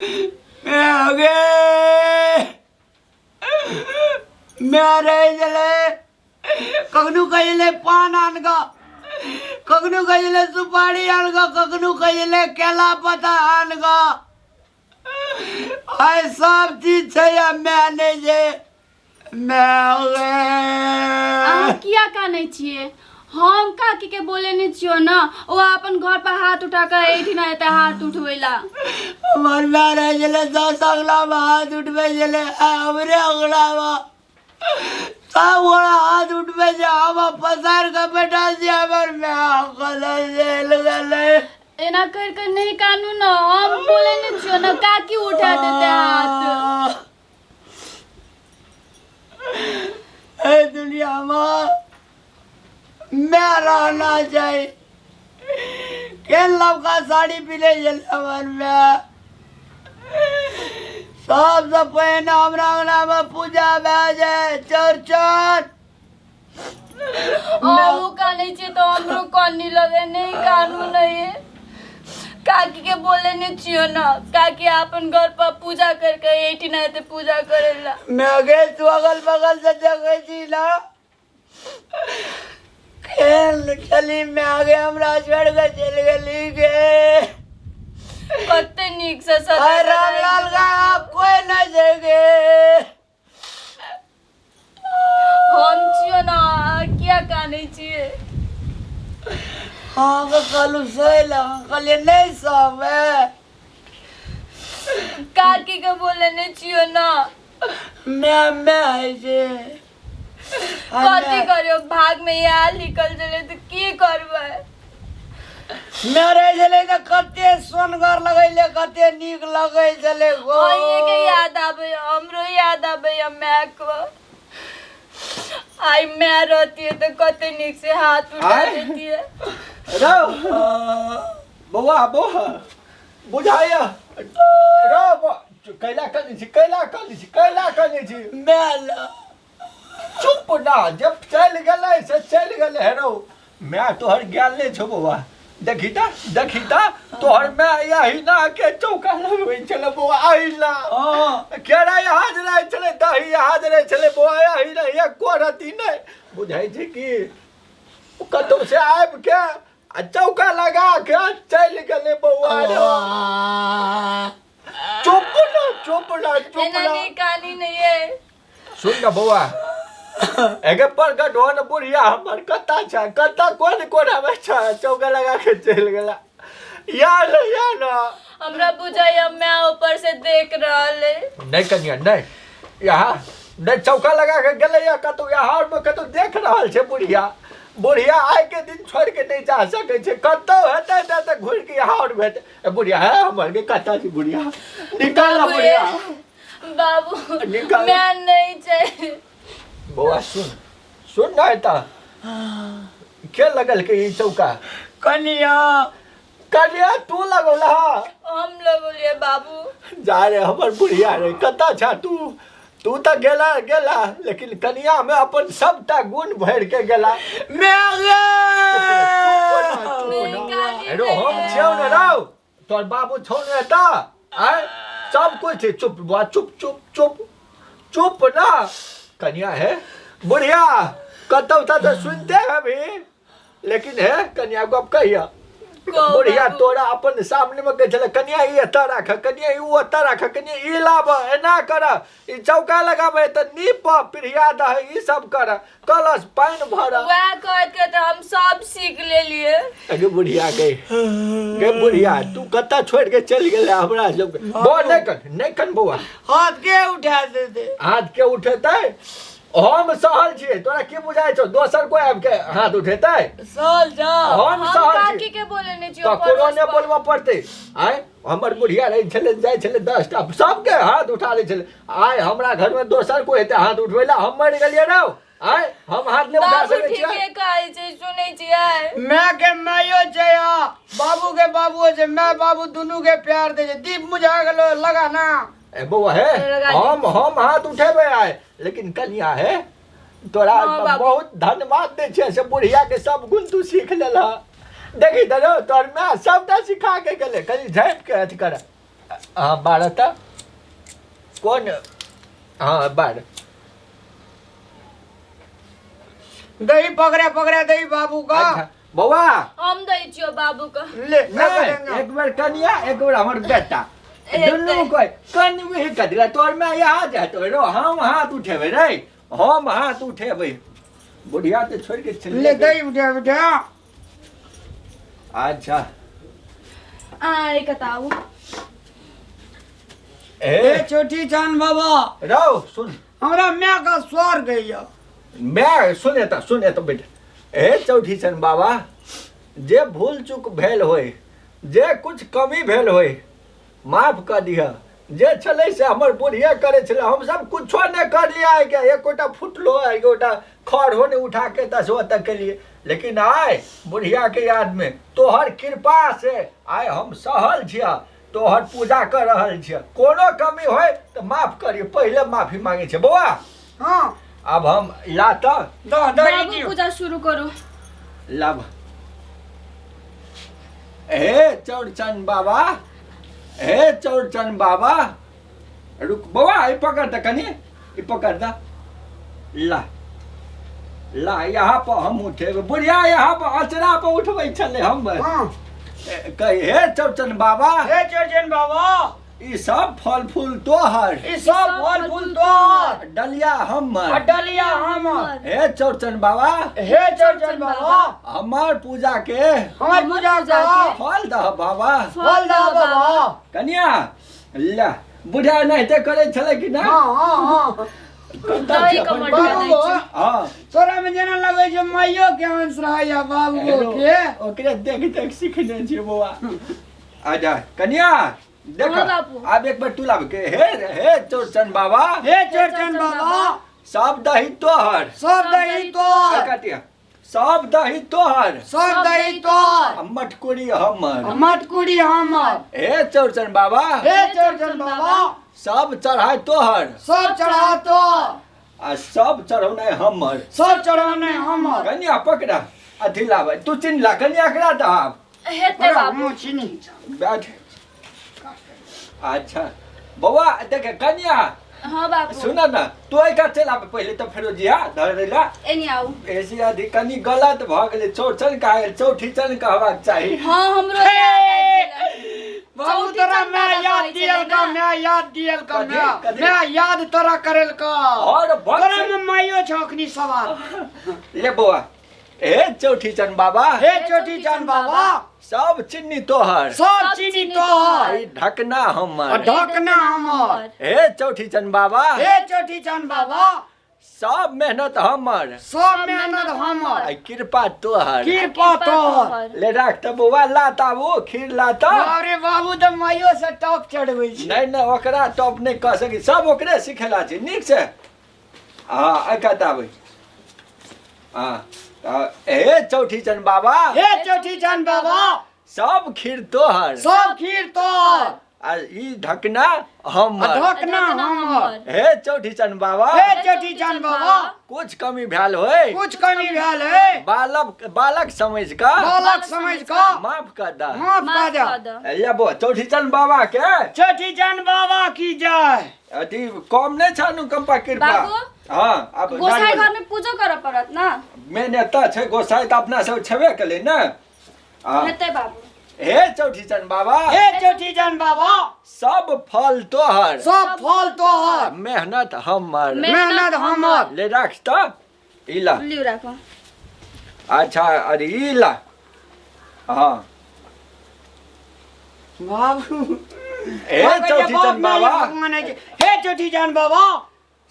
आगे मेरे जले कगनू कजले पान आनगा कगनू कजले सुपारी आनगा कगनू कजले केला पता आनगा आय सब चीज छे या मैंने जे मैं किया का नहीं छिए हम काकी के बोले नहीं छियो ना वो अपन घर पर हाथ उठा कर एठी ना एते हाथ उठवेला हमार मेरे जले 10 अगला हाथ उठवे जले हमरे अगला सब बड़ा हाथ उठवे जे हम पसार का बेटा से हमर में अकल जेल गले एना कर कर नहीं कानू ना हम बोले नहीं छियो ना काकी उठा देते हाथ ए दुनिया में मैं रहना चाहिए केन लवका साड़ी पीले जलवन में सबसे पहले हमरा अंगना में पूजा भेजे चौरचन ओ का नहीं छे तो हमरो कानी लगे नहीं कानू नहीं काकी के बोले नहीं छियो ना काकी अपन घर पर पूजा करके एठी ना एते पूजा करेला मैं गए तू अगल बगल से देखे छी ना खेल चली मैं आगे हमरा छोड़ के चल गली के कते नीक से सब राम लाल का कोई न जगे हम छियो ना क्या काने छिए हाँ तो कलू सोइला कल नहीं सोवे काकी के बोले नहीं छियो ना मैं है जे कथी करियो भाग में यार निकल चले तो की करबे मेरे जले तो कते सोनगर लगैले कते नीक लगै चले गो ये के याद आबे हमरो याद आबे मैं को आई मैं रहती है तो कते नीक से हाथ उठा देती है रो बउआ बउआ बुझाया रो कैला कनी छी मेला चुप ना जब चल गेले से चल गेले हेरो मैं तोहर ज्ञान नहीं छो बउआ देखी ता तोहर मैं यही ना के चौका लगबै चले बउआ आइला केरा हाथ रहे चले दही हाथ रहे चले बउआ यही ना एक कोरती नहीं बुझाई छी कि कतौ से आब के आ चौका लगा के चल गेले बउआ चुप ना नहीं कहानी नहीं है सुन ना बउआ एगे प्रकट हो न बुढ़िया हमर कता छा कता कोन हमें छा चौका लगा के चल गेला यार ना हमरा बुझाइया मैं ऊपर से देख रहले नहीं कनिया नहीं यहाँ नहीं चौका लगा के गेले या कतौ यहाँ में कतौ देख रहल छे बुढ़िया आइ के दिन छोड़ के नहीं जा सके छे कतौ हेते त घुर के यहाँ और भेट बुढ़िया है हमर के कता छी बुढ़िया निकाल ना बुढ़िया बाबू निकाल मैं नहीं चाहिए बउआ सुन ना एता के लगल के ई चौका कनिया तू लगौला हम लगोलिए बाबू जा रे हमर बुढ़िया रे कता छा तू तो गेला लेकिन कनिया में अपन सबटा गुण भर के गेला मैं रो हम छियौ न रौ तोर बाबू छौ न ता आय सब कुछ चुप बुआ चुप ना कनिया है बुढ़िया कतौ तो सुनते हैं भी लेकिन है कनिया गप कहिया बुढ़िया तोरा अपन सामने में कह कनिया ई एता राख कनिया ई ओता राख कनिया ई लाब एना कर ई चौका लगाबे त नीप प्रिया द ई सब कर कलश पानी भर वह कहत के तो हम सब सीख ले लिए अगे बुढ़िया गे बुढ़िया तू कत्ता छोड़ के चल गेले हमरा सब बो नहीं कन बउआ हाथ के उठा दे हाथ के उठेतै हम सहल छियै तोरा की बुझाइ छौ दोसर कोई आब के हाथ उठेतै सोल जा हम सहल काकी छी के बोले नहीं तो छियो कोनो ने बोलबा पड़ते आय हमर बुढ़िया रहे छले जाय छले 10 टा सबके हाथ उठा ले छले आय हमरा घर में दोसर कोई हेते हाथ उठवेला हम मर गेलिए रौ आय हम हाथ ने उठा बाबू सके ठीक छियै है कहै छै सुनै छियै मैं के मायो छै बाबू के बाबू छै मैं बाबू दोनों के प्यार दे दीप मुझा गेलो लगा ना ए बउआ है हम हाथ उठेबे आय लेकिन कनिया है तोरा बहुत धन्यवाद दे छे से बुढ़िया के सब गुण तू सीख लेला देखी दरो तोर मैं सबटा सिखा के गेले कनी झाँप के अथी कर हाँ 12 था कौन हाँ 12 दही पकड़े दही बाबू का अच्छा बौआ हम दै छियो बाबू का ले नहीं एक बार कनिया एक बार हमर बेटा दुनू कोई कन में कदला तोर में यहाँ जातो रो हम हाथ उठेबे रे हम हाथ उठेबे बुढ़िया तो छोड़ के चल ले दही उठा उठा अच्छा आए बताओ ए छोटी चांद बाबा रो सुन हमरा मैं का स्वर गई मैं सुने तो बेटा ए चौठी चंद बाबा जे भूल चूक भेल होय जे कुछ कमी भेल होय माफ कर दिया जे छले से हमर बुढ़िया करे छले हम सब कुछो ने कर लिया है क्या एक गोटा फुटलो एक गोटा खड़ होने उठा के 10 तक के लिए लेकिन आय बुढ़िया के याद में तोहर कृपा से आय हम सहल छिया तोहर पूजा कर रहल छिया कोनो कमी होय तो माफ करियो पहले माफी मांगे छे बौआ हां अब हम लाता दही बाबू दियो पूजा शुरू करो लब हे चौड़चन बाबा हे चौड़चन बाबा रुक बाबा ये पकड़ द कनी ये पकड़ द ला ला यहाँ पर हम उठे बुढ़िया यहाँ पर अचरा पर उठबै छले हम हां कहे हे चौड़चन बाबा हे चौचन बाबा ई सब फल फूल तोहर ई सब फल फूल तोहर डलिया हमर डलिया हमर हे चौड़चन बाबा हे चौचन बाबा हमार पूजा के हमर पूजा का फल दह बाबा फल दा बाबा कन्या ला बुढ़ा नहीं ते करे छले कि ना हां हां हां दही का मटका दै छी हां तोरा में जेना लगे छै माइयो के अंश रहैया बाबू के ओकरे देख देख सीखने छी बुआ आजा कन्या देख हाँ बाबू। अब एक बार तू लाब के हे चौड़चन बाबा हे चौचन बाबा सब दही तोहर सब दही तोहर काटिया सब दही तोहर सब दही तोहर मटकुरी हमर मटकुरी हमर हे चौड़चन बाबा हे चौचन बाबा सब चढ़ाई तोहर सब चढ़ा तोहर आ सब चढ़ौने हमर सब चढ़ाने हमर कन्या पकड़ा अथी लाब तू चिन्ह ला कन्या करा दहब हेते बाबू मुँह चीनी बैठ अच्छा बौआ देख कन्या हाँ बाबू सुन ना तू एक चल आब पहले तो फिरोजिया धरेला एनी आऊ ऐसी आदि कनी गलत भ गेलै चौड़चन का चौठी चन कहबाक चाही हाँ हमरो याद आबि गेल बाबू तोरा मैं याद दियल का मैं याद दियल का मैं याद तोरा करेल का और तोरा भक्त में माइयो छौकनी सवाल ले बौआ हे चौठी चन बाबा हे चोटी चांद बाबा सब चिन्नी तोहर सब चीनी तोहर ई ढकना हमर ढकना हमर हे चौठी चन बाबा हे चोटी चांद बाबा सब मेहनत हमर सब मेहनत हमर आ कृपा तोहर कृपा तोहर ले राख त बौआ लाता वो खीर लाता अरे बाबू तो माइयो से टॉप चढ़बै छी नहीं नहीं ओकरा टॉप नहीं कह सकी सब ओकरे सिखेला छै नीक से हाँ अकताबै हाँ हे चौठी चन बाबा हे चोटी चांद बाबा सब खीर तोहर सब खीर तोहर आ ई ढकना हमर ढकना हमर हे चौठी चन बाबा हे चोटी चांद बाबा कुछ कमी भेल होय कुछ कमी भेल है बालक समझ का बालक समझ का माफ कर दा माफ कर माफ दे कर दो ले बो चौठी चन बाबा के चोटी चांद बाबा की जय अथी कम नहीं छानु कंपा कृपा बाबू हाँ अब गोसाई घर में पूजा करऽ पड़त ना मैंने तो छै गोसाई तो अपना सब छेबे कले ना हाँ हेते बाबू हे चौठी चन बाबा हे चोटी चांद बाबा सब फल तोहर सब फल तोहर मेहनत हमर मेहनत हमर ले राख तो इला लियो राखो अच्छा अरे इला हाँ बाबू हे चौठी चन बाबा हे चोटी चांद बाबा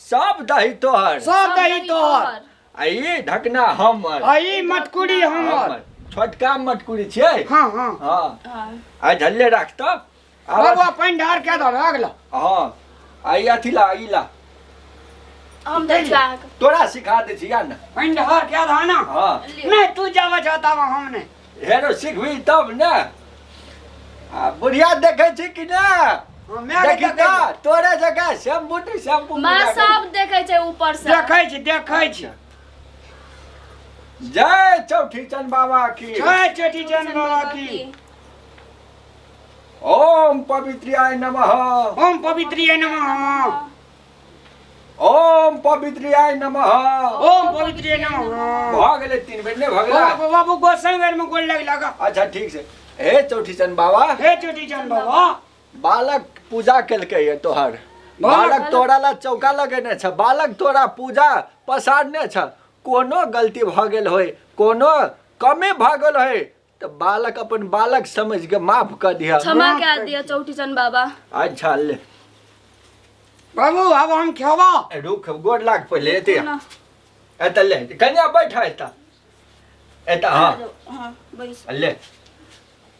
सब दही तोहर सब दही तोहर आई ढकना हमर आई मटकुरी हमर छोटका मटकुरी छियै हाँ हाँ हाँ हाँ आ झल्ले राख तो बाबू पानी ढार के दो अगला हाँ आई अथी ला इला हम देख लाग तोरा सिखा दे छिया ना पानी ढार के दो ना हाँ नहीं तू जावा चाहता वहाँ हमने हेरो सीखबी तब ना आ बुढ़िया देखे छी कि ना हाँ, मैं देखी का तोरे जगह शैम्पू माँ सब देखे छै ऊपर से देखै छी जय चौठी चंद बाबा की जय चोटी चांद बाबा की ओम पवित्र्याय नमः। ओम पवित्रिये नमः। ओम पवित्र्याय नमः। ओम पवित्रिये नमः। भागले 3 बेर ने भागला। बाबू गोसाई बेर में गोल लगा। अच्छा ठीक से। हे चौठीचंद बाबा, हे चोटीचंद बाबा, बालक पूजा केलकै ये तोहर। बालक तोरा ला चौका लगेने छ, बालक तोरा पूजा पसारने छ। कोनो गलती भ गेल होय, कोनो कमे भ गेल होय तो बालक अपन बालक समझ के माफ कर दिया। क्षमा कर दिया चौठीचंद बाबा। अच्छा ले बाबू अब हम खेवा। रुक गोड़ लाग पहले एते एत ले कन्या बैठा एता हाँ हाँ बैस। ले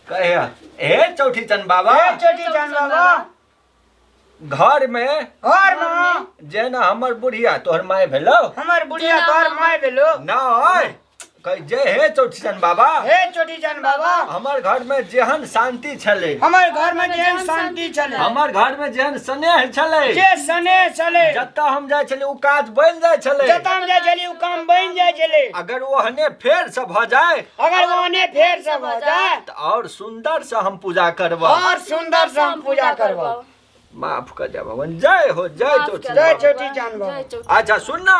कहे हे चौठीचंद बाबा, हे चोटीचंद बाबा, घर में जेना हमर बुढ़िया तोहर माय भेलो, हमर बुढ़िया तोहर माय भेलो। नहीं कह जे हे चौठीचंद बाबा, हे चोटीचंद बाबा, हमर घर में जेहन शांति छले, हमर घर में जेहन शांति छले, हमर घर में जेहन स्नेह छले, जे स्नेह छले, जत्ता हम जाय छले उ काज बन जाय छले, जतऽ हम जाय छली उ काम बन जाय छले। अगर ओहने फेर से भ जाए, अगर ओहने फेर से भ जाए तो और सुंदर से हम पूजा करबा, और सुंदर से हम पूजा करबा। माफ कर दे भगवान। जय हो जय चौठीचंद जय बाबा। चोटीचंद बाबा। अच्छा सुन ना,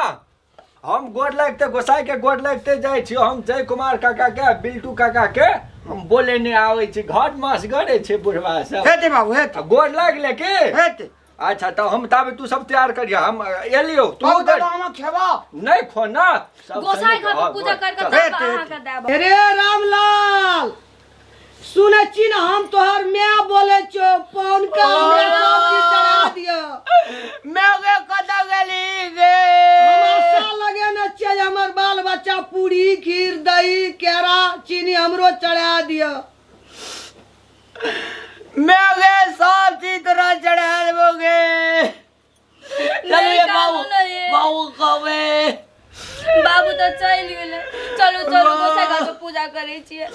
हम गोड़ लगते गोसाई के गोड़ लगते जाय छी। हम जय कुमार काका के बिल्टू काका के हम बोले ने आवे छी, घर मास गड़े छे बुढ़वा सब। हेते बाबू हेते, गोड़ लाग ले के। हेते। अच्छा तो हम ताबे तू सब तैयार करिया, हम एलियो तू बाबू उधर तो हम खेवा। नहीं खो ना सब गोसाई संगे घर खो, पे पूजा कर चल। कर तब अहाँ के देब। अरे रामलाल सुने छी ना, हम तोहर मैं बोले छो पौन का हमरा सब्जी चढ़ा दियो। मैं गे कत गेली गे, हमर सा लगे न छै, हमर बाल बच्चा पूरी खीर दही केरा चीनी हमरो चढ़ा दियो। मैं गे सब चीज तोरा चढ़ा देबो गे। चलिए बाबू, बाबू कबे बाबू तो चल गेले। चलो चलो गोसाई घर पे पूजा करे छिए।